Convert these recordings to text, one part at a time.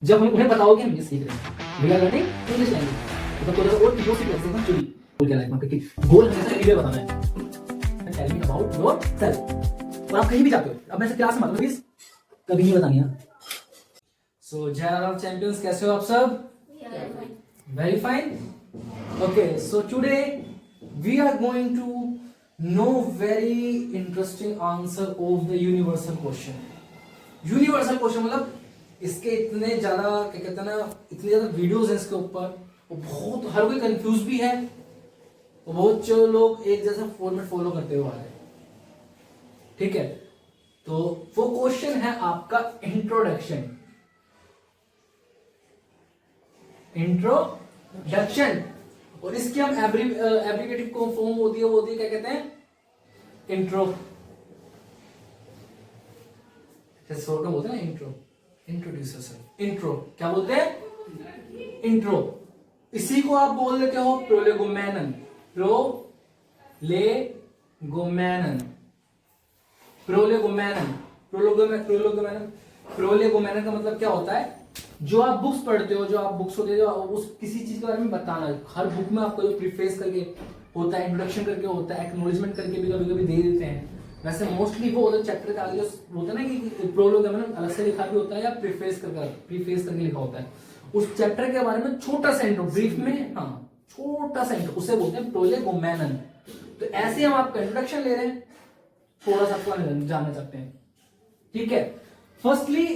जब हम उन्हें बताओगे हम ये सीख रहे हैं, we are learning English language. मतलब तो जरा और क्यूरियोसिटी रखते हैं चुरी गोल क्या लाइफ में, क्योंकि गोल हमेशा क्लियर बताना है। Tell me about yourself. और आप कहीं भी जाते हो, अब मैं से क्लास में मतलब प्लीज कभी नहीं बतानी है। सो जय राम चैंपियंस, कैसे हो आप सब? Very fine. Okay, so today we are going to know very interesting answer of the universal question. Universal question मतलब इसके इतने ज्यादा क्या कहते हैं ना, इतने ज्यादा वीडियोस हैं इसके ऊपर, वो बहुत हर कोई कंफ्यूज भी है, वो बहुत जो लोग एक जैसा फॉर्मेट फॉलो करते हुए आ रहे हैं। ठीक है, तो वो क्वेश्चन है आपका इंट्रोडक्शन। इंट्रोडक्शन और इसकी हम एब्रीवेटिव फॉर्म होती है क्या कहते हैं? इंट्रो। शॉर्ट में बोलते हैं ना इंट्रो, इंट्रोड्यूस योरसेल्फ। इंट्रो क्या बोलते हैं? इंट्रो। इसी को आप बोल देते हो प्रोलेगोमेनन। प्रोलेगोमेनन प्रोलेगोमेनन प्रोलेगोमेनन का मतलब क्या होता है? जो आप बुक्स पढ़ते हो, जो आप बुक्स होते हैं, जो उस किसी चीज के बारे में बताना। हर बुक में आपको जो प्रीफेस करके होता है, इंट्रोडक्शन करके होता है, एक्नॉलेजमेंट करके भी कभी कभी दे देते हैं। वैसे मोस्टली वो होता है चैप्टर का आगे जो होता है ना कि प्रोलोगोमेनन अलग से लिखा भी होता है या प्रीफेस करके लिखा होता है। उस चैप्टर के बारे में छोटा सा इंट्रो, ब्रीफ में, हाँ छोटा सा इंट्रो, उसे बोलते हैं प्रोलेगोमेनन। तो ऐसे हम आपका इंट्रोडक्शन ले रहे हैं, थोड़ा सा आपको जानना चाहते हैं। ठीक है, फर्स्टली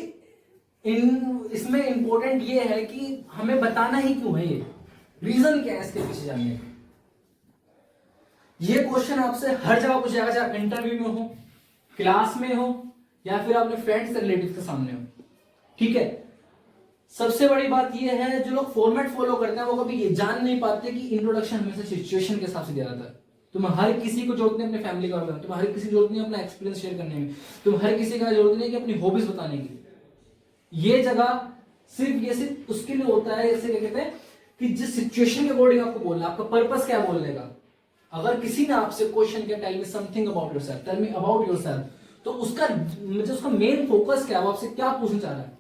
इसमें इंपॉर्टेंट ये है कि हमें बताना ही क्यों है, ये रीजन क्या है इसके पीछे जानने का। ये क्वेश्चन आपसे हर जगह पूछा जाएगा, चाहे इंटरव्यू में हो, क्लास में हो, या फिर अपने फ्रेंड्स रिलेटिव के सामने हो। ठीक है, सबसे बड़ी बात ये है, जो लोग फॉर्मेट फॉलो करते हैं वो कभी ये जान नहीं पाते कि इंट्रोडक्शन हमेशा सिचुएशन के हिसाब से दिया जाता है। तुम हर किसी को जरूरत नहीं अपने फैमिली का बताने, तुम हर किसी को जरूरत नहीं अपना एक्सपीरियंस शेयर करने में, तुम हर किसी का जरूरत नहीं कि अपनी हॉबीज बताने की। ये जगह सिर्फ उसके लिए होता है, जैसे क्या कहते हैं कि जिस सिचुएशन के अकॉर्डिंग आपको बोलना, आपका पर्पस क्या बोलने का। अगर किसी ने आपसे क्वेश्चन किया, tell me something about yourself, tell me about yourself, तो उसका मेन फोकस क्या है, वो आपसे क्या पूछना चाह रहा है।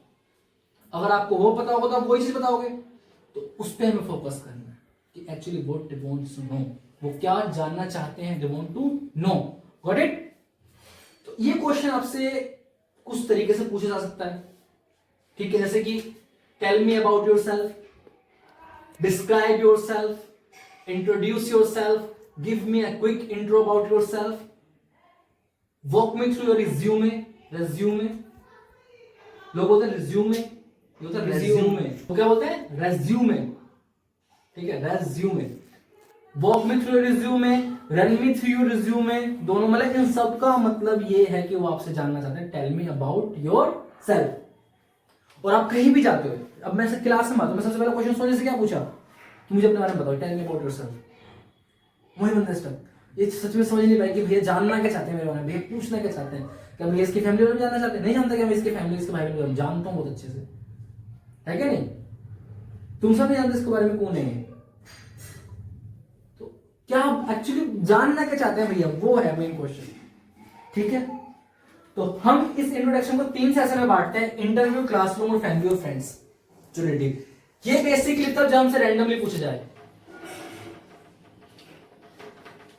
अगर आपको वो पता होगा तो आप वही चीज बताओगे, तो उस पर हमें फोकस करना है कि actually what they want to know, वो क्या जानना चाहते हैं, they want to know. Got it? तो ये क्वेश्चन आपसे कुछ तरीके से पूछा जा सकता है। ठीक है, जैसे कि tell me about yourself, describe yourself, introduce yourself, give me a quick intro about yourself, walk me through your resume. Resume लोग बोलते हैं रिज्यूमे, ये होता है रिज्यूमे। वो क्या बोलते हैं? रेज्यूमे। ठीक है, resume. Walk me through your resume, run me through your resume, दोनों मतलब इन सब का मतलब ये है कि वो आपसे जानना चाहते हैं tell me about your self. और आप कहीं भी जाते हो, अब मैं क्लास में आता हूं, मैं सबसे पहला क्वेश्चन सोचने से क्या पूछा कि मुझे अपने बारे में बताओ, tell me about your self. वही बंदा स्टक, ये सच में समझ नहीं पाए कि भैया जानना क्या चाहते हैं मेरे बारे में, भैया पूछना क्या चाहते हैं। क्या भैया इसकी फैमिली बारे में जानना चाहते हैं? नहीं जानता। क्या मैं इसकी फैमिली, इसके भाई बहन जानता हूं बहुत अच्छे से, है क्या नहीं? तुम सब नहीं जानते इसके बारे में कौन है। तो क्या आप एक्चुअली जानना क्या चाहते हैं भैया, वो है मेन क्वेश्चन। ठीक है, तो हम इस इंट्रोडक्शन को 3 सेशन में बांटते हैं, इंटरव्यू, क्लासरूम और फैमिली और फ्रेंड्स जो रिलेटिव। ये बेसिकली तब जब हमसे रैंडमली पूछा जाए।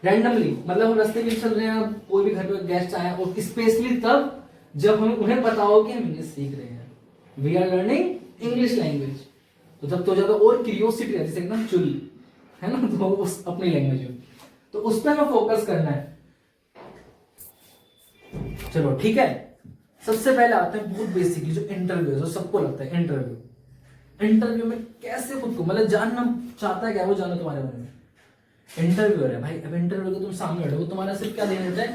रैंडमली मतलब हम रास्ते में चल रहे हैं, कोई भी घर पे गेस्ट आया, और स्पेशली तब जब हम उन्हें पता हो कि हम इंग्लिश सीख रहे हैं, we are learning English language. तो तब तो ज्यादा और क्यूरियोसिटी रहती है, एकदम चुल है ना, तो उस अपनी लैंग्वेज में, तो उस पर हमें फोकस करना है। चलो ठीक है, सबसे पहले आते हैं बहुत बेसिकली जो इंटरव्यू है, जो सबको लगता है इंटरव्यू में कैसे खुद को मतलब जानना चाहता है, क्या वो जानो तुम्हारे बारे में। इंटरव्यूअर है भाई, अब इंटरव्यू को तुम सामने बैठो, वो तुम्हारा सिर्फ क्या देना है?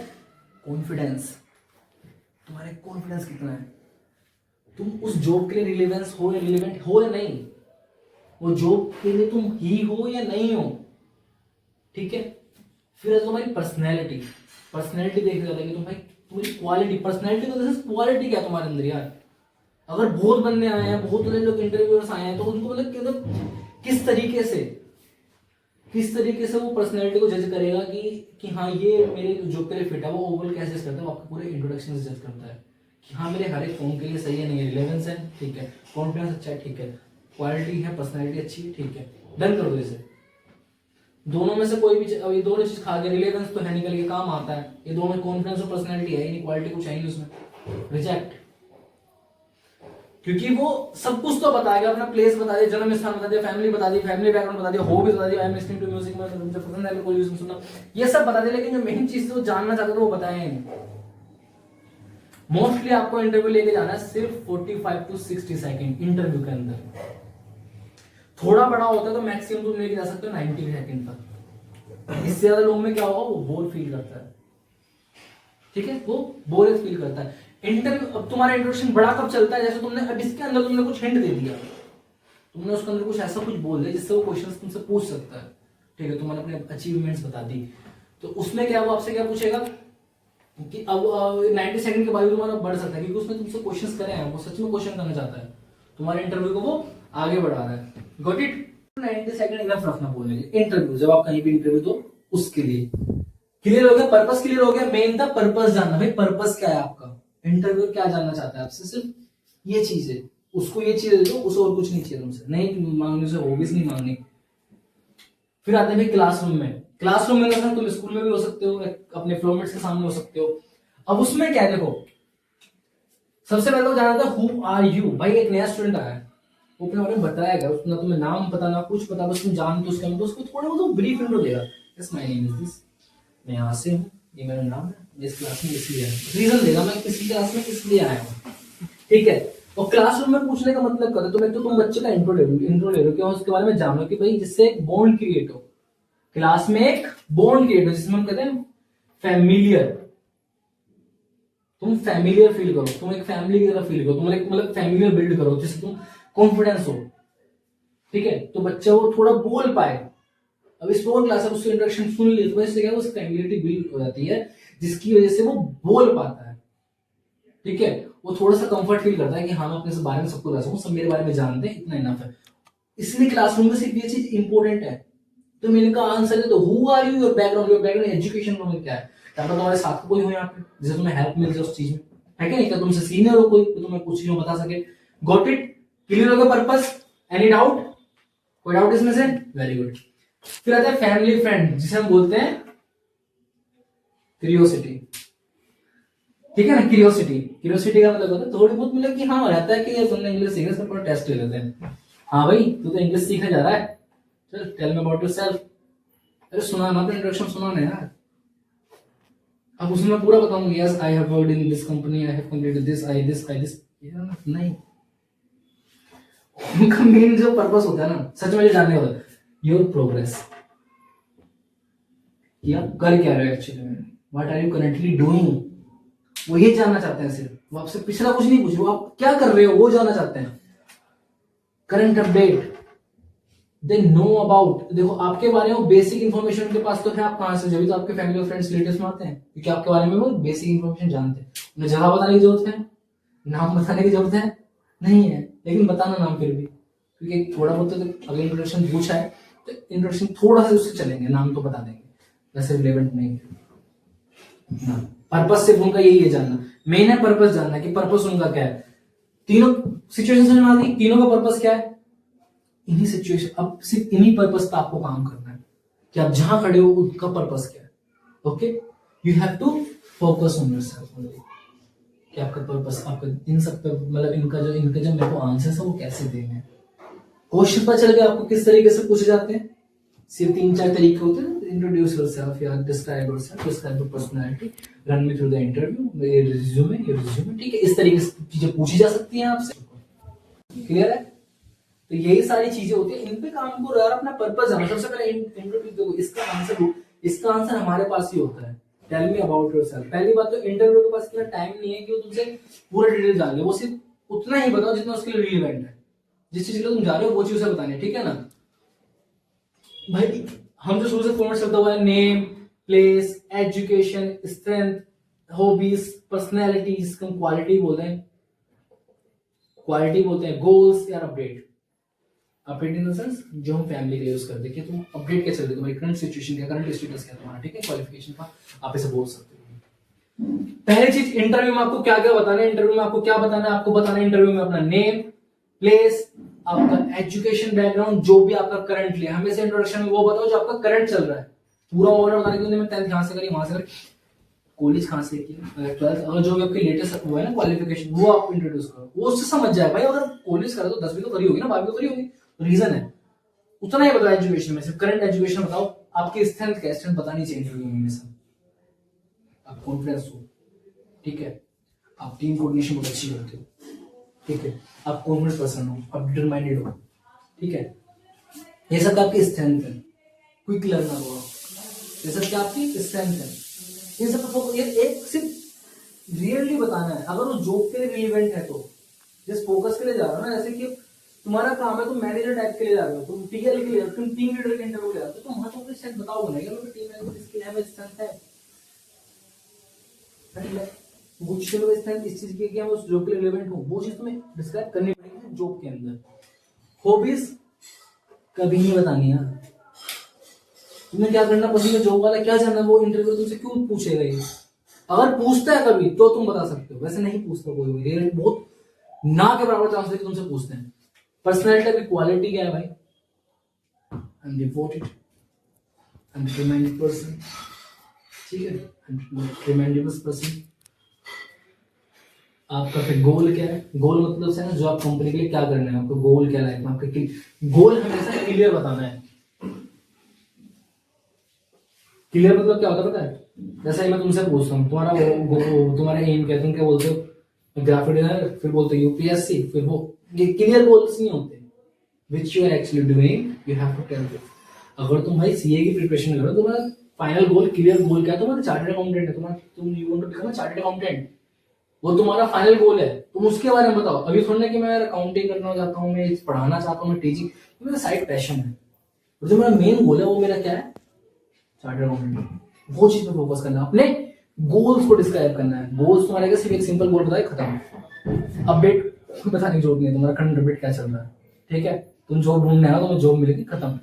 कॉन्फिडेंस। तुम्हारे कॉन्फिडेंस कितना है, तुम उस जॉब के लिए रिलेवेंस हो या रिलेवेंट हो या नहीं, वो जॉब के लिए तुम ही हो या नहीं हो। ठीक है, फिर तुम्हारी पर्सनैलिटी देखने जाता है कि तुम भाई, तुम्हारी क्वालिटी, पर्सनैलिटी क्वालिटी क्या है तुम्हारे अंदर यार। अगर बहुत बंदे आए हैं, बहुत लोग इंटरव्यूअर्स आए हैं, तो उनको मतलब किस तरीके से वो पर्सनैलिटी को जज करेगा कि हाँ ये मेरे जॉब के लिए फिट है, वो ओवरऑल कैसे करता है, वो आपके पूरे इंट्रोडक्शन से जज करता है कि हाँ मेरे हर एक फॉर्म के लिए सही है, नहीं है, रिलेवेंस है, ठीक है, कॉन्फिडेंस अच्छा है, ठीक है, क्वालिटी है, पर्सनैलिटी अच्छी है, ठीक है, डन कर दो इसे। दोनों में से कोई भी अब ये दोनों चीज खा गया, रिलेवेंस तो है निकल के काम आता है, ये दोनों में कॉन्फिडेंस और पर्सनैलिटी है ही नहीं, क्वालिटी कुछ है ही नहीं उसमें, रिजेक्ट। क्योंकि वो सब कुछ तो बताएगा, अपना प्लेस बता दिया, जन्म स्थान बता दिया, फैमिली बता दी, फैमिली बैकग्राउंड बता दिया, हॉबीज बता दिया, I am listening to music, मुझे पसंद है कोई म्यूजिक सुनना, ये सब बता दिया, लेकिन जो मेन चीज वो जानना चाहते थे वो बताया ही नहीं। मोस्टली आपको इंटरव्यू लेके जाना है सिर्फ 45 टू 60 सेकंड इंटरव्यू के अंदर। थोड़ा बड़ा होता है तो मैक्सिमम तुम लेके जा सकते हो 90 सेकंड तक। इससे ज्यादा लोगों में क्या होगा, वो बोर फील करता है, ठीक है, वो बोरियत फील करता है। इंटरव्यू, अब तुम्हारा इंट्रोडक्शन बड़ा कब चलता है, जैसे तुमने अब इसके अंदर तुमने कुछ हिंट दे दिया, तुमने उसके अंदर कुछ ऐसा कुछ बोल दिया जिससे वो क्वेश्चंस तुमसे पूछ सकता है, ठीक है, तुमने अपने अचीवमेंट्स बता दी, तो उसमें क्या वो आपसे क्या पूछेगा कि अब 90 सेकंड के बाद तुम्हारा बढ़ सकता है, क्योंकि उसमें तुमसे क्वेश्चंस करे हैं, वो सच में क्वेश्चन करना चाहता है, तुम्हारे इंटरव्यू को वो आगे बढ़ा रहा है। Got it? 90 सेकंड इनफ रखना बोलने के इंटरव्यू, जब आप कहीं भी इंटरव्यू तो उसके लिए क्लियर हो गया, पर्पस क्लियर हो गया, मेन था पर्पस जानना, भाई पर्पस क्या है आपका, इंटरव्यू क्या जानना चाहता है आपसे, सिर्फ ये चीज है, उसको ये चीज दे दो, उसे और कुछ नहीं चाहिए तुमसे, नहीं मांगने से हॉबीज नहीं मांगनी। फिर आते हैं भाई क्लासरूम में, क्लासरूम में तुम स्कूल में भी हो सकते हो, अपने फ्लोरमेट्स के सामने हो सकते हो। अब उसमें क्या है, देखो सबसे पहले तो जानना था हु आर यू, भाई एक नया स्टूडेंट आया है, वो अपने बारे में बताएगा, उसको ना तुम्हें नाम पता ना कुछ पता, बस तुम जानते हो उसका, तो उसको थोड़ा बहुत ब्रीफ इंट्रो देगा, yes my name is this, मैं यहाँ से हूँ, ये मेरा नाम है, इस क्लास में इसलिए आया, रीजन देगा मैं किसी क्लास में इसलिए आया हूँ, ठीक है। और क्लासरूम में पूछने का मतलब क्या है, तुम बच्चे का इंट्रो ले लो, क्यों उसके बारे में जानो, कि भाई जिससे एक बॉन्ड क्रिएट हो, क्लास में एक बॉन्ड क्रिएट हो, जिसमें हम कहते हैं फैमिलियर, तुम फैमिलियर फील करो, तुम एक फैमिली की तरह फील करो, तुम एक मतलब फैमिलियर बिल्ड करो, जिससे तुम कॉन्फिडेंस हो, ठीक है, तो बच्चा वो थोड़ा बोल पाए। अब स्पोकन क्लास है, उसकी इंट्रोडक्शन सुन ली तो इससे क्या उस फैमिलियरिटी बिल्ड हो जाती है, जिसकी वजह से वो बोल पाता है, ठीक है, वो थोड़ा सा कंफर्ट फील करता है कि हाँ मैं अपने बारे में सबको बता सकूं, सब मेरे बारे में जानते हैं, इतना इनफ है। इसलिए क्लासरूम में सिर्फ ये चीज इंपॉर्टेंट है। तो मैंने कहा आंसर है, तो who are you, your background education में क्या है, ताकि तुम्हारे साथ कोई हो यहाँ पे जिसे तुम्हें हेल्प मिल जाए उस चीज में, है क्या नहीं, क्या तुमसे सीनियर हो कोई तो तुम्हें कुछ चीजों बता सके। Got it? क्लियर हो गया पर्पस? Any doubt? कोई डाउट इसमें से? Very good. फिर आता है फैमिली फ्रेंड, जिसे हम बोलते हैं क्यूरियोसिटी, ठीक है ना, क्यूरियोसिटी का मतलब होता है थोड़ी बहुत मतलब कि हाँ रहता है कि ये तुमने इंग्लिश सीखा, इसका थोड़ा टेस्ट ले लेते हैं, हाँ भाई तू तो इंग्लिश सीखने जा रहा है, चल टेल मी अबाउट योरसेल्फ, अरे सुना ना, तो इंट्रोडक्शन सुना ना यार, अब उसमें मैं पूरा बताऊंगा, yes I have worked in this company, I have completed this, I this नहीं, उनका मेन जो पर्पस होता है ना, सच में जानने वाला, योर प्रोग्रेस, कि आप कर क्या रहे हो एक्चुअली में, what are you currently doing, वो ये जानना चाहते हैं सिर्फ, वो आपसे पिछला कुछ नहीं पूछ रहे, आप क्या कर रहे हो वो जानना चाहते हैं। Current update, they know about, देखो आपके बारे में बेसिक इन्फॉर्मेशन उनके पास तो है, आप कहां से, जब तो आपके फैमिली और फ्रेंड्स रिलेटिव्स में आते हैं, क्योंकि आपके बारे में वो बेसिक इन्फॉर्मेशन जानते हैं, उन्हें जगह बताने की जरूरत है, नाम बताने की जरूरत है नहीं है, लेकिन बताना नाम फिर भी, क्योंकि थोड़ा बहुत तो अगर इंट्रोडक्शन पूछा है तो इंट्रोडक्शन थोड़ा सा उससे चलेंगे, नाम तो बता देंगे, वैसे रिलेवेंट नहीं है। पर्पस सिर्फ उनका यही है जानना, मेन है पर्पस जानना कि पर्पस उनका क्या है। तीनों सिचुएशन समझ में आ गई, तीनों का पर्पस क्या है, इन्हीं सिचुएशन, अब सिर्फ इन्हीं पर्पस पे आपको काम करना है कि आप जहां खड़े हो उनका पर्पस क्या है। Okay, you have to focus on yourself only, कि आपका पर्पस, आपका इन सब पे मतलब इनका जो मेरे को आंसर्स है वो कैसे देने हैं। क्वेश्चन पता चल गया आपको किस तरीके से पूछे जाते हैं, सिर्फ 3-4 तरीके होते हैं, इंट्रोड्यूस योरसेल्फ या describe yourself, describe your personality, run me through the interview, ये रिज्यूमे, ठीक है, इस तरीके से चीजें पूछी जा सकती हैं आपसे। क्लियर है? तो यही सारी चीजें होती है, इन पे काम करो यार, अपना पर्पस जानो। सबसे पहले इंटरव्यू देखो, इसका आंसर हमारे पास ही होता है, टेल मी अबाउट योरसेल्फ। पहली बात तो इंटरव्यू के पास इतना टाइम नहीं है कि वो तुमसे पूरा डिटेल जान ले, वो सिर्फ उतना ही बताओ जितना उसके लिए रिलेवेंट है, जिस चीज के लिए तुम जा रहे हो वो चीज उसे बतानी है, ठीक है ना भाई। हम जो शुरू से फॉर्मेट शब्द हुआ है, name, place, education, strength, hobbies, personalities, quality बोलते हैं, गोल्स या update. Update in the sense जो हम फैमिली के लिए यूज करते हैं कि तुम अपडेट कैसे करते हो, तुम्हारी करंट सिचुएशन क्या, करंट स्टेटस क्या तुम्हारा, ठीक है, क्वालिफिकेशन का आप इसे बोल सकते हो। पहली चीज, इंटरव्यू में आपको क्या क्या बताना है, इंटरव्यू में आपको क्या बताना है, आपको बताना है इंटरव्यू में अपना नेम, प्लेस, आपका एजुकेशन बैकग्राउंड, जो भी आपका करंटली, हमेशा इंट्रोडक्शन में वो बताओ जो आपका करंट चल रहा है, पूरा ओवरऑल बताने के लिए मैं 10th यहां से करी, वहां से करी, कॉलेज कहां से की, 12th, अगर जो भी आपकी लेटेस्ट हुआ है ना क्वालिफिकेशन, वो आप इंट्रोड्यूस करो, वो उससे समझ जाए भाई अगर कॉलेज करा तो 10वीं तो करी होगी ना, 12वीं तो करी होगी, रीजन है उतना ही बताओ एजुकेशन में, सिर्फ करंट एजुकेशन बताओ, आपकी स्ट्रेंथ क्या, स्ट्रेंथ बतानी चाहिए इंटरव्यू में हमेशा, आप कॉन्फिडेंस हो, ठीक है, आप टीम कोऑर्डिनेशन बहुत अच्छी करते हो, ठीक है, आप कॉन्फिडेंट पर्सन हो, आप डिटरमाइंडेड हो, ठीक है, ये सब आपकी स्ट्रेंथ है, क्विक लर्नर हो, ये सब क्या आपकी स्ट्रेंथ है, इन सब को ये एक सिर्फ रियली बताना है, अगर वो जॉब के लिए रिलेवेंट है तो, जिस फोकस के लिए जा रहे हो ना, जैसे कि तुम्हारा काम है, तुम मैनेजर टाइप के लिए जा रहे हो, तुम टीएल के लिए, तुम टीम लीडर के इंटरव्यू ले जाते हो, तो वहां तो स्ट्रेंथ बताओ ना, यार मेरे टीम मैनेजर स्किल है, मेरी स्ट्रेंथ है, वो चीज में स्ट्रेंथ इस चीज की कि मैं उस जॉब के लिए रिलेवेंट हूं, वो चीज तुम्हें डिस्क्राइब करनी पड़ेगी जॉब के अंदर। हॉबीज कभी नहीं बतानी यार, तुम्हें क्या करना पसंद है, जॉब वाला क्या जानना, वो इंटरव्यू तुमसे क्यों पूछेगा ये, अगर पूछता है कभी तो तुम बता सकते हो, वैसे नहीं पूछता कोई भी, रियल बहुत ना के बराबर चांस है कि तुमसे पूछते हैं। पर्सनैलिटी की क्वालिटी क्या है भाई, I am devoted, I am determined person, ठीक है, आई एम ट्रेमेंडस पर्सन। आपका फिर गोल क्या है, गोल मतलब से ना जो आप कंपनी के लिए क्या करना है, आपका गोल क्या लाइफ में, आपके गोल हमेशा क्लियर बताना है। क्लियर मतलब क्या होता है पता है, जैसे मैं तुमसे पूछता हूँ तुम्हारा एम क्या है, तुम क्या बोलते हो, ग्राफिक डिजाइनर, फिर बोलते हो यूपीएससी, फिर वो, ये क्लियर गोल्स नहीं होते, which you are actually doing, you have to tell this. अगर तुम भाई सीए की प्रिपरेशन कर रहे हो, तुम्हारा फाइनल गोल, क्लियर गोल क्या है, तुम्हारा चार्टर्ड अकाउंटेंट है, तुम you want to become a chartered accountant, वो तुम्हारा फाइनल गोल है, तुम उसके बारे में बताओ। अभी थोड़ी ना कि मैं अकाउंटिंग करना चाहता हूँ, मैं पढ़ाना चाहता हूँ, मैं टीचिंग, मेरा साइड पैशन है, और जो मेरा मेन गोल है वो मेरा क्या है, चार्टर्ड अकाउंटेंट, वो चीज पे फोकस करना है, अपने गोल्स को डिस्क्राइब करना है। गोल्स तुम्हारे का सिर्फ एक सिंपल गोल बताए, खत्म, अपडेट बताने की जरूरत नहीं है, तुम्हारा करंट अपडेट क्या चल रहा है, ठीक है, तुम जॉब ढूंढने आए हो, तुम्हें जॉब मिलेगी, खत्म।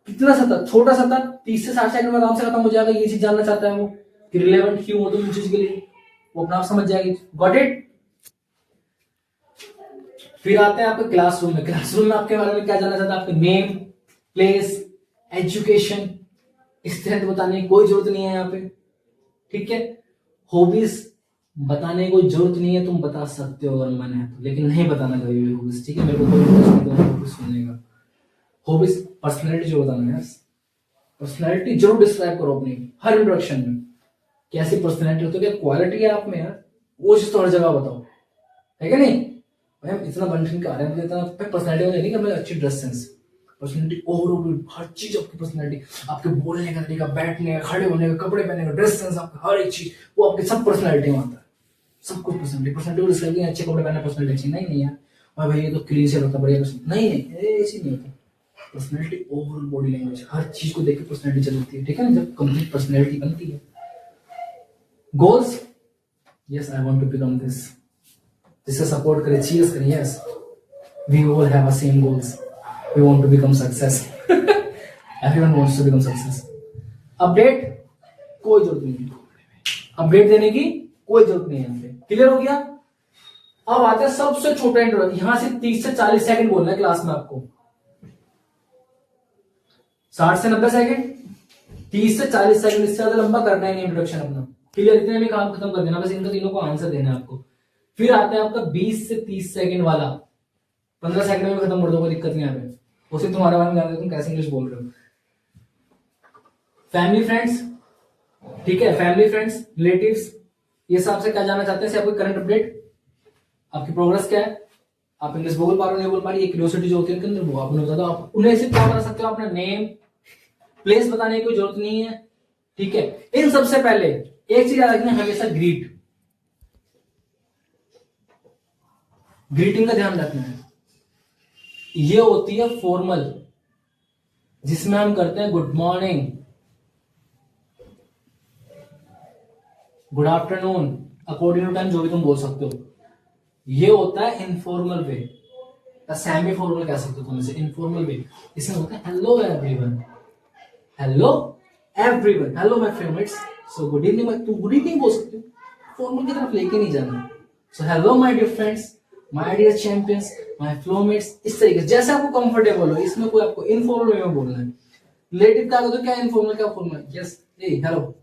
कितना सा था, छोटा सा था, 30 से 60 सेकंड में आराम से खत्म हो जाएगा, ये चीज जानना चाहता है वो कि रिलेवेंट क्यों हो तुम इस चीज के लिए, वो अपना आप समझ जाएगी, गॉट इट। फिर आते हैं आपके क्लासरूम में, क्लासरूम में आपके बारे में क्या जानना चाहता है, आपके नेम, प्लेस, एजुकेशन, स्ट्रेंथ बताने की कोई जरूरत नहीं है यहाँ पे, ठीक है। हॉबीज बताने की कोई जरूरत नहीं है, तुम बता सकते हो अगर मन है तो, लेकिन नहीं बताना कभी भी हॉबीज, ठीक है, मेरे को कोई इंटरेस्ट नहीं हॉबीज सुनने का। हॉबीज पर्सनैलिटी जो बताना है, पर्सनैलिटी जरूर डिस्क्राइब करो अपनी हर इंट्रोडक्शन में, कैसी पर्सनैलिटी होती है, क्या क्वालिटी है आप में यार, वो चीज तो हर जगह बताओ, है क्या नहीं भाई, इतना बन के आ रहे हैं, इतना पर्सनैलिटी होनी नहीं कि अच्छी ड्रेस सेंस, पर्सनैलिटी ओवरऑल हर चीज आपकी पर्सनैलिटी, आपके बोलने का तरीका, बैठने का, खड़े होने का, कपड़े पहनने का, ड्रेस सेंस, आपका हर एक चीज वो आपके सब पर्सनैलिटी में आता है, सब कुछ पर्सनैलिटी। पर्सनैलिटी को डिस्क्राइब करना, अच्छे कपड़े पहनना पर्सनैलिटी अच्छी नहीं यार, और भाई ये तो क्लीन से लगता बढ़िया, नहीं ऐसी नहीं होता। पर्सनैलिटी ओवरऑल बॉडी लैंग्वेज, हर चीज को देख के पर्सनैलिटी चलती है, ठीक है ना, जब कंप्लीट पर्सनैलिटी बनती है। Goals, yes I want to become this, जिससे सपोर्ट करे, चीयर्स करें, yes we all have a same goals, we want to become success everyone wants to become success। Update कोई जरूरत नहीं है, अपडेट देने की कोई जरूरत नहीं है, यहाँ पे क्लियर हो गया। अब आते हैं सबसे छोटा इंट्रोडक्शन, यहां से 30 से 40 सेकंड बोलना है क्लास में आपको, 60 से 90 सेकंड, 30 से 40 सेकंड, इससे ज्यादा लंबा करना है नहीं इंट्रोडक्शन अपना, क्लियर, इतने में काम खत्म कर देना, बस इनका तीनों को आंसर देना है आपको। फिर आता है आपका 20 से 30 सेकंड वाला, 15 सेकंड में खत्म कर दो, कोई दिक्कत नहीं है, उसे तुम्हारे बारे में जानते तुम कैसे इंग्लिश बोल रहे हो। फैमिली फ्रेंड्स, ठीक है, फैमिली फ्रेंड्स, रिलेटिव्स, ये सब से क्या जानना चाहते हैं, आपको करंट अपडेट, आपकी प्रोग्रेस क्या है, आप इंग्लिश बोल पा रहे हो नहीं बोल पा रही, ये क्यूरियोसिटी जो होती है उनके अंदर, वो आप उन्हें बता दो। आप उन्हें सिर्फ क्या बता सकते हो, अपना नेम, प्लेस बताने की कोई जरूरत नहीं है, ठीक है। इन सबसे पहले एक चीज याद रखना, हमेशा ग्रीटिंग का ध्यान रखना है। ये होती है फॉर्मल, जिसमें हम करते हैं good morning, good afternoon, according to time, जो भी तुम बोल सकते हो। ये होता है इनफॉर्मल वे, सेमी फॉर्मल कह सकते हो तुम इसे, इनफॉर्मल वे। इसमें होता है hello everyone, hello everyone, hello my friends, so good evening, तुम गुड इवनिंग बोल सकते हो, फॉर्मल की तरफ लेके नहीं जाना। So hello my dear friends, my dear champions, my flowmates, इस तरीके से जैसे आपको कंफर्टेबल हो। इसमें कोई आपको इनफॉर्मल वे में बोलना है। रिलेटिव का तो क्या इनफॉर्मल क्या फॉर्मल, यस हे हेलो,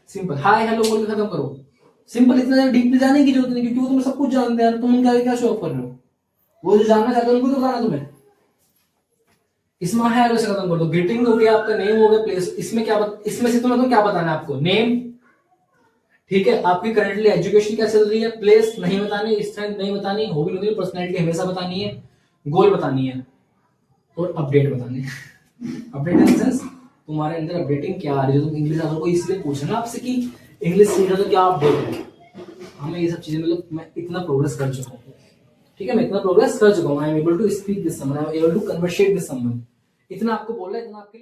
सिंपल हाय हेलो बोल के खत्म करो। सिंपल, इतना ज्यादा डीपली जाने की जरूरत नहीं, क्योंकि वो तुम सब कुछ जानते हैं, तुम उनका क्या शो ऑफ कर रहे हो। वो जो जानना चाहते हैं उनको तो बताना तुम्हें। इसमें है हेलो से खत्म कर दो। ग्रीटिंग हो गया, आपका नेम हो गया, प्लेस। इसमें क्या इसमें से तुम्हें तो क्या बताना है आपको, नेम, ठीक है, आपकी करंटली एजुकेशन क्या चल रही है, प्लेस नहीं बतानी, स्ट्रेंथ नहीं बतानी, हॉबी नहीं, पर्सनैलिटी हमेशा बतानी है, गोल बतानी है, और अपडेट बतानी है। अपडेट इन सेंस तुम्हारे अंदर अपडेटिंग क्या आ रही है। तुम इंग्लिश अगर कोई इसलिए पूछे ना आपसे कि इंग्लिश सीख रहे तो क्या अपडेट है, हमें ये सब चीजें, मतलब मैं इतना प्रोग्रेस कर चुका हूँ, ठीक है, मैं इतना प्रोग्रेस कर चुका हूँ। I am able to speak this someone, I am able to conversate with someone. इतना आपको बोलना है, इतना आपके